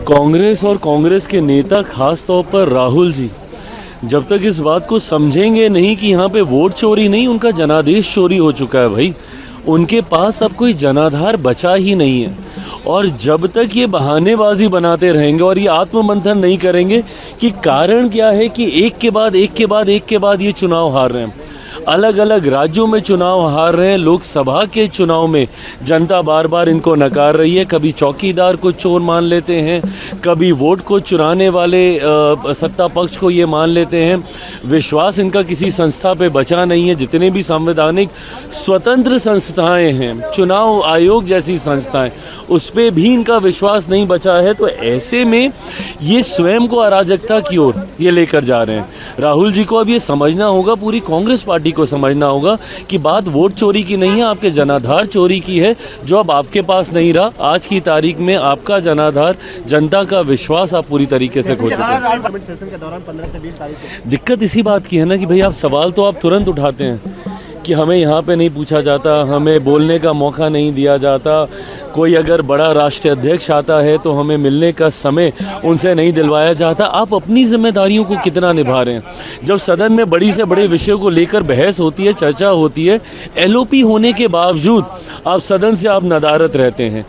कांग्रेस और कांग्रेस के नेता, खास तौर पर राहुल जी, जब तक इस बात को समझेंगे नहीं कि यहाँ पे वोट चोरी नहीं, उनका जनादेश चोरी हो चुका है भाई। उनके पास अब कोई जनाधार बचा ही नहीं है। और जब तक ये बहानेबाजी बनाते रहेंगे और ये आत्ममंथन नहीं करेंगे कि कारण क्या है कि एक के बाद एक के बाद एक के बाद ये चुनाव हार रहे हैं, अलग अलग राज्यों में चुनाव हार रहे हैं, लोकसभा के चुनाव में जनता बार बार इनको नकार रही है। कभी चौकीदार को चोर मान लेते हैं, कभी वोट को चुराने वाले सत्ता पक्ष को ये मान लेते हैं। विश्वास इनका किसी संस्था पे बचा नहीं है। जितने भी संवैधानिक स्वतंत्र संस्थाएं हैं, चुनाव आयोग जैसी संस्थाएं, उस पर भी इनका विश्वास नहीं बचा है। तो ऐसे में ये स्वयं को अराजकता की ओर ये लेकर जा रहे हैं। राहुल जी को अब ये समझना होगा, पूरी कांग्रेस पार्टी को समझना होगा कि बात वोट चोरी की नहीं है, आपके जनाधार चोरी की है, जो अब आपके पास नहीं रहा। आज की तारीख में आपका जनाधार, जनता का विश्वास आप पूरी तरीके से खो चुके हैं। दिक्कत इसी बात की है ना कि भाई आप सवाल तो आप तुरंत उठाते हैं कि हमें यहाँ पे नहीं पूछा जाता, हमें बोलने का मौका नहीं दिया जाता, कोई अगर बड़ा राष्ट्रीय अध्यक्ष आता है तो हमें मिलने का समय उनसे नहीं दिलवाया जाता। आप अपनी जिम्मेदारियों को कितना निभा रहे हैं? जब सदन में बड़ी से बड़े विषयों को लेकर बहस होती है, चर्चा होती है, एलओपी होने के बावजूद आप सदन से आप नदारत रहते हैं।